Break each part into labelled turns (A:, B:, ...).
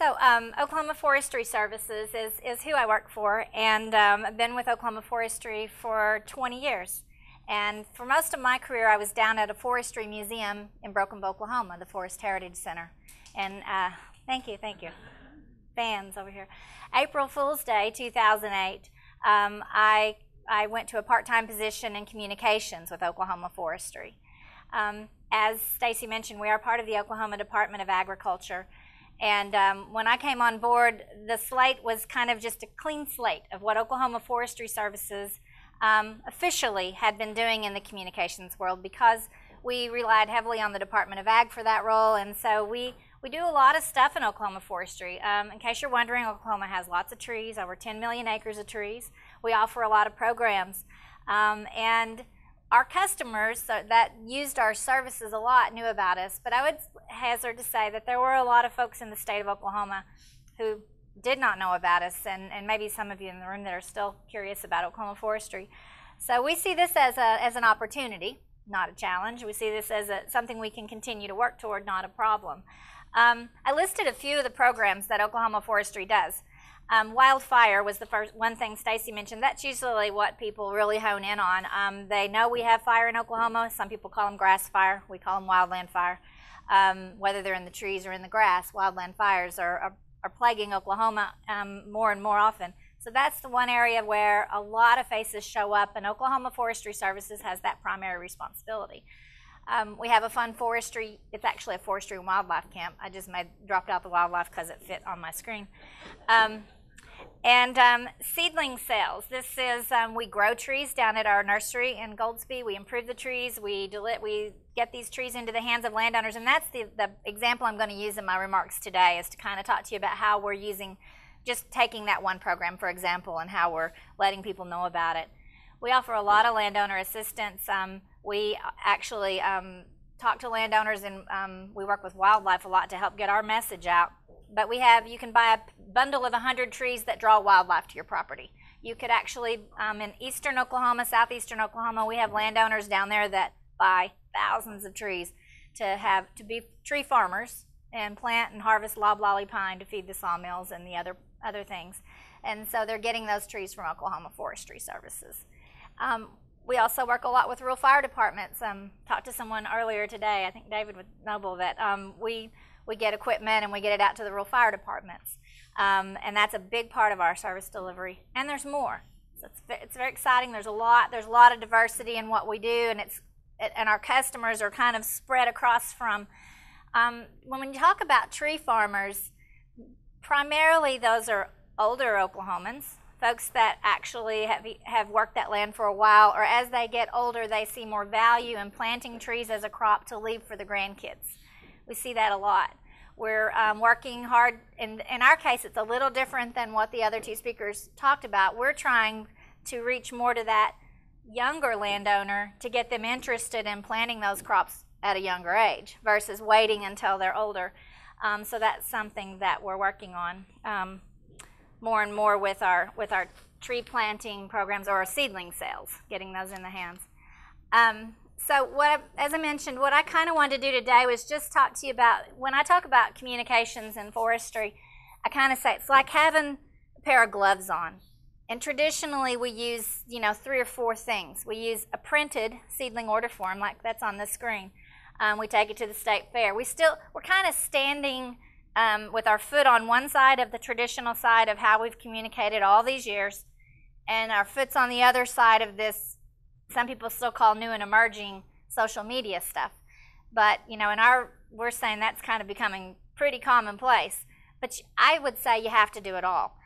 A: Oklahoma Forestry Services is who I work for, and I've been with Oklahoma Forestry for 20 years. And for most of my career, I was down at a forestry museum in Broken Bow, Oklahoma, the Forest Heritage Center. And thank you. Fans over here. April Fool's Day, 2008, I went to a part-time position in communications with Oklahoma Forestry. As Stacy mentioned, we are part of the Oklahoma Department of Agriculture. And when I came on board, the slate was kind of just a clean slate of what Oklahoma Forestry Services officially had been doing in the communications world, because we relied heavily on the Department of Ag for that role. And so we do a lot of stuff in Oklahoma Forestry. In case you're wondering, Oklahoma has lots of trees, over 10 million acres of trees. We offer a lot of programs. And our customers that used our services a lot knew about us, but I would hazard to say that there were a lot of folks in the state of Oklahoma who did not know about us, and maybe some of you in the room that are still curious about Oklahoma Forestry. So we see this as an opportunity, not a challenge. We see this as something we can continue to work toward, not a problem. I listed a few of the programs that Oklahoma Forestry does. Wildfire was the first one thing Stacy mentioned. That's usually what people really hone in on. They know we have fire in Oklahoma. Some people call them grass fire. We call them wildland fire. Whether they're in the trees or in the grass, wildland fires are plaguing Oklahoma more and more often. So that's the one area where a lot of faces show up, and Oklahoma Forestry Services has that primary responsibility. We have a fun forestry, it's actually a forestry and wildlife camp. I just dropped out the wildlife because it fit on my screen. Seedling sales. This is, we grow trees down at our nursery in Goldsby. We improve the trees. We get these trees into the hands of landowners, and that's the example I'm going to use in my remarks today, is to kind of talk to you about how we're just taking that one program, for example, and how we're letting people know about it. We offer a lot of landowner assistance. We actually talk to landowners, and we work with wildlife a lot to help get our message out. But you can buy a bundle of 100 trees that draw wildlife to your property. You could actually, in eastern Oklahoma, southeastern Oklahoma, we have landowners down there that buy thousands of trees to be tree farmers and plant and harvest loblolly pine to feed the sawmills and the other things. And so they're getting those trees from Oklahoma Forestry Services. We also work a lot with rural fire departments. Talked to someone earlier today, I think David Noble, that we get equipment and we get it out to the rural fire departments. And that's a big part of our service delivery. And there's more. So it's very exciting. There's a lot of diversity in what we do, and our customers are kind of spread across from, when you talk about tree farmers, primarily those are older Oklahomans, folks that actually have worked that land for a while, or as they get older, they see more value in planting trees as a crop to leave for the grandkids. We see that a lot. We're working hard. In our case, it's a little different than what the other two speakers talked about. We're trying to reach more to that younger landowner to get them interested in planting those crops at a younger age versus waiting until they're older. So that's something that we're working on more and more with our tree planting programs, or our seedling sales, getting those in the hands. So as I mentioned, what I kind of wanted to do today was just talk to you about, when I talk about communications and forestry, I kind of say it's like having a pair of gloves on. And traditionally we use, 3 or 4 things. We use a printed seedling order form, like that's on the screen. We take it to the state fair. We're kind of standing with our foot on one side of the traditional side of how we've communicated all these years, and our foot's on the other side of this, some people still call new and emerging social media stuff. But, we're saying that's kind of becoming pretty commonplace. But I would say you have to do it all.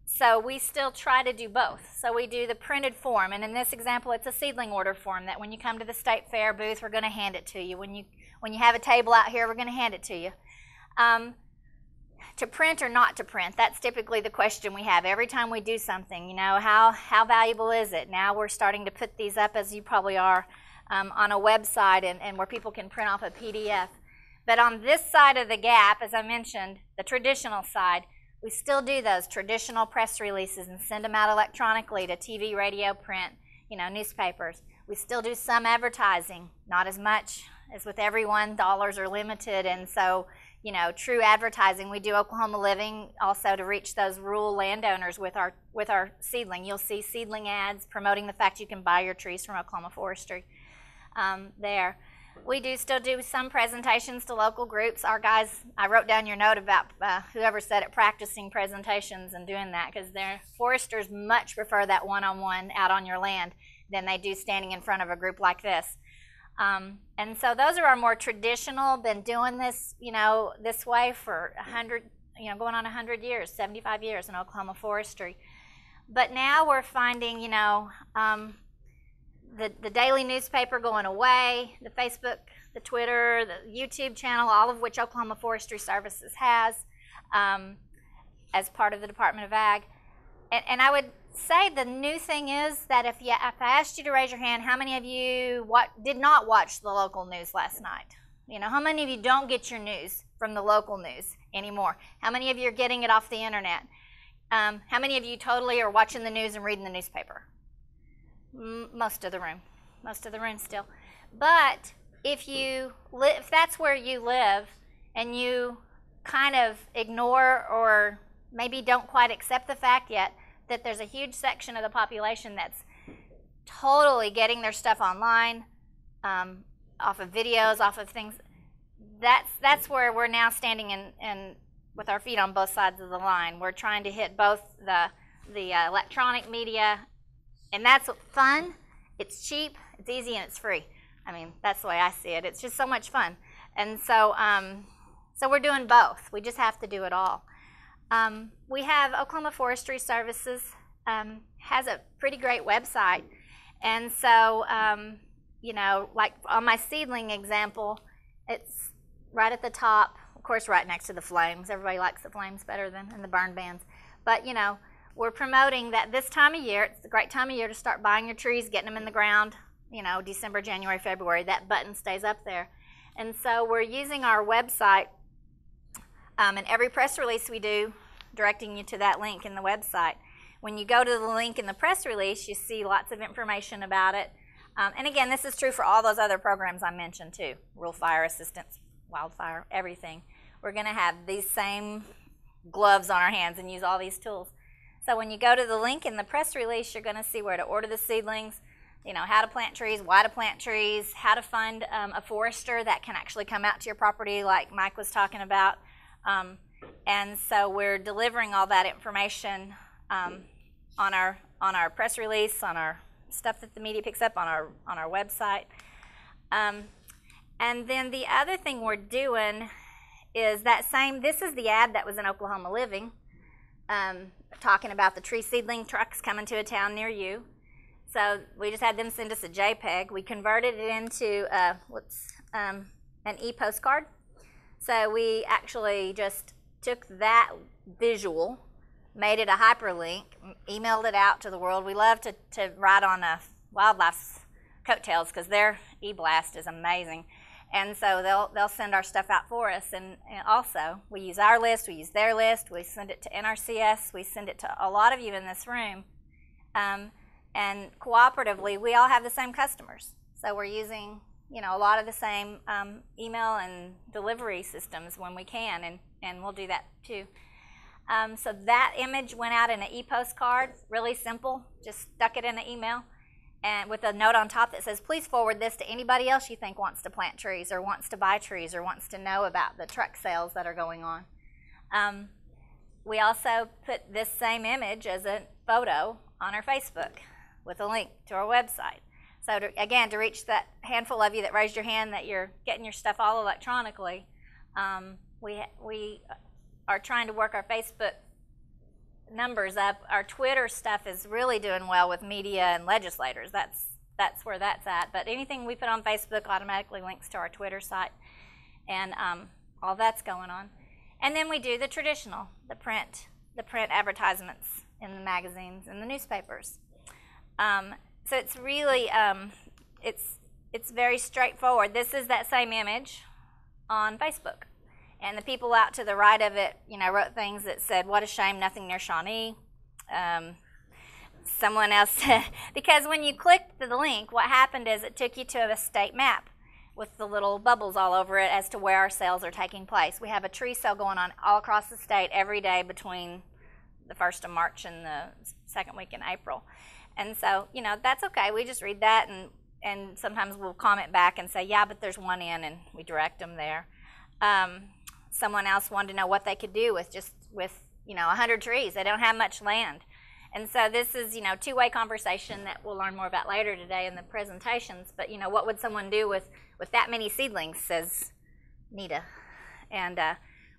A: So we still try to do both. So we do the printed form, and in this example, it's a seedling order form that when you come to the state fair booth, we're going to hand it to you. When you have a table out here, we're going to hand it to you. To print or not to print, that's typically the question we have every time we do something. How valuable is it? Now we're starting to put these up, as you probably are, on a website and where people can print off a PDF. But on this side of the gap, as I mentioned, the traditional side, we still do those traditional press releases and send them out electronically to TV, radio, print, newspapers. We still do some advertising, not as much as with everyone. Dollars are limited, and so you know, true advertising. We do Oklahoma Living also to reach those rural landowners with our seedling. You'll see seedling ads promoting the fact you can buy your trees from Oklahoma Forestry there. We do still do some presentations to local groups. Our guys, I wrote down your note about whoever said it, practicing presentations and doing that, because their foresters much prefer that one-on-one out on your land than they do standing in front of a group like this. And so those are our more traditional, been doing this, you know, this way for 100, you know, going on 100 years, 75 years in Oklahoma Forestry. But now we're finding, you know, the daily newspaper going away, the Facebook, the Twitter, the YouTube channel, all of which Oklahoma Forestry Services has as part of the Department of Ag. And I would say the new thing is that if I asked you to raise your hand, how many of you did not watch the local news last night? You know, how many of you don't get your news from the local news anymore? How many of you are getting it off the internet? How many of you totally are watching the news and reading the newspaper? Most of the room still. But if that's where you live and you kind of ignore or maybe don't quite accept the fact yet that there's a huge section of the population that's totally getting their stuff online, off of videos, off of things, that's where we're now standing in with our feet on both sides of the line. We're trying to hit both the electronic media, and that's fun. It's cheap, it's easy, and it's free. I mean, that's the way I see it. It's just so much fun. And so, so we're doing both. We just have to do it all. We have Oklahoma Forestry Services has a pretty great website. And so, you know, like on my seedling example, it's right at the top, of course, right next to the flames. Everybody likes the flames better than the burn bans. But, you know, we're promoting that this time of year. It's a great time of year to start buying your trees, getting them in the ground, you know, December, January, February. That button stays up there. And so we're using our website in every press release we do, directing you to that link in the website. When you go to the link in the press release, you see lots of information about it. And again, this is true for all those other programs I mentioned too. Rural fire assistance, wildfire, everything. We're going to have these same gloves on our hands and use all these tools. So when you go to the link in the press release, you're going to see where to order the seedlings, you know, how to plant trees, why to plant trees, how to find a forester that can actually come out to your property like Mike was talking about. And so we're delivering all that information on our press release, on our stuff that the media picks up, on our website. And then the other thing we're doing is this is the ad that was in Oklahoma Living, talking about the tree seedling trucks coming to a town near you. So we just had them send us a JPEG. We converted it into an e-postcard. So we actually just took that visual, made it a hyperlink, emailed it out to the world. We love to ride on wildlife's coattails because their e-blast is amazing. And so they'll send our stuff out for us. And also, we use our list, we use their list, we send it to NRCS, we send it to a lot of you in this room. And cooperatively, we all have the same customers. So we're using, you know, a lot of the same email and delivery systems when we can, and we'll do that too. So that image went out in an e-postcard, really simple, just stuck it in an email, and with a note on top that says, please forward this to anybody else you think wants to plant trees or wants to buy trees or wants to know about the truck sales that are going on. We also put this same image as a photo on our Facebook with a link to our website. So again, to reach that handful of you that raised your hand that you're getting your stuff all electronically, we are trying to work our Facebook numbers up. Our Twitter stuff is really doing well with media and legislators. That's where that's at. But anything we put on Facebook automatically links to our Twitter site, and all that's going on. And then we do the traditional, the print advertisements in the magazines and the newspapers. So it's really, it's very straightforward. This is that same image on Facebook. And the people out to the right of it, you know, wrote things that said, what a shame, nothing near Shawnee. Someone else said, because when you clicked the link, what happened is it took you to a state map with the little bubbles all over it as to where our sales are taking place. We have a tree sale going on all across the state every day between the 1st of March and the 2nd week in April. And so, you know, that's okay. We just read that, and sometimes we'll comment back and say, yeah, but there's one in, and we direct them there. Someone else wanted to know what they could do with 100 trees. They don't have much land. And so this is, you know, two-way conversation that we'll learn more about later today in the presentations. But, you know, what would someone do with that many seedlings, says Nita. And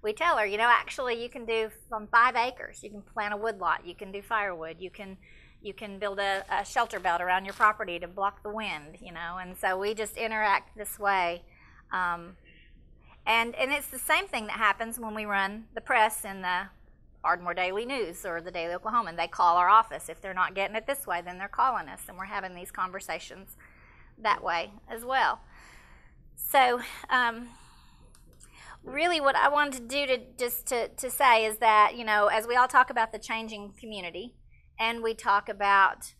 A: we tell her, you know, actually you can do from 5 acres. You can plant a woodlot. You can do firewood. You can build a shelter belt around your property to block the wind, you know. And so we just interact this way. And it's the same thing that happens when we run the press in the Ardmore Daily News or the Daily Oklahoman. They call our office. If they're not getting it this way, then they're calling us, and we're having these conversations that way as well. So really what I wanted to do to say is that, you know, as we all talk about the changing community, and we talk about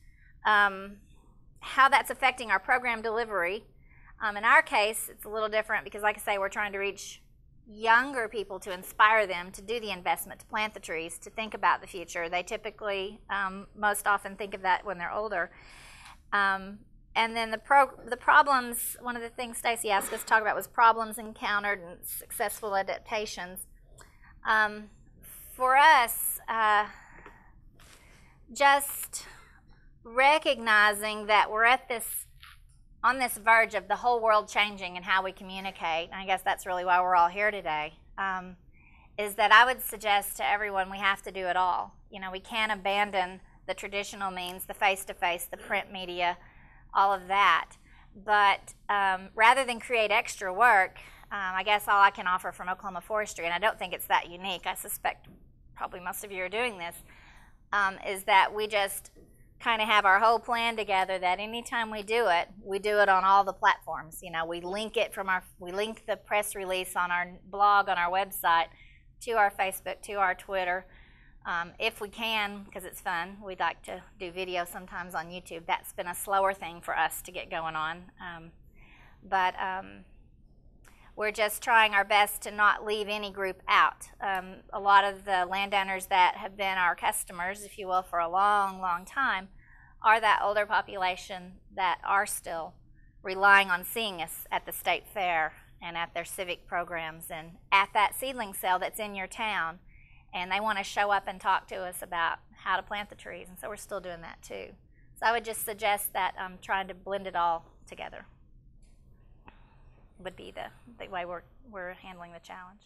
A: how that's affecting our program delivery, in our case, it's a little different because, like I say, we're trying to reach younger people to inspire them to do the investment, to plant the trees, to think about the future. They typically, most often think of that when they're older. And then the problems, one of the things Stacy asked us to talk about was problems encountered and successful adaptations. For us, just recognizing that we're on this verge of the whole world changing and how we communicate, and I guess that's really why we're all here today, is that I would suggest to everyone we have to do it all. You know, we can't abandon the traditional means, the face-to-face, the print media, all of that. But rather than create extra work, I guess all I can offer from Oklahoma Forestry, and I don't think it's that unique, I suspect probably most of you are doing this, is that we just kind of have our whole plan together that anytime we do it on all the platforms. You know, we link the press release on our blog, on our website, to our Facebook, to our Twitter. If we can, because it's fun, we'd like to do video sometimes on YouTube. That's been a slower thing for us to get going on. But we're just trying our best to not leave any group out. A lot of the landowners that have been our customers, if you will, for a long, long time, are that older population that are still relying on seeing us at the state fair and at their civic programs and at that seedling sale that's in your town. And they want to show up and talk to us about how to plant the trees. And so we're still doing that too. So I would just suggest that trying to blend it all together would be the way we're handling the challenge.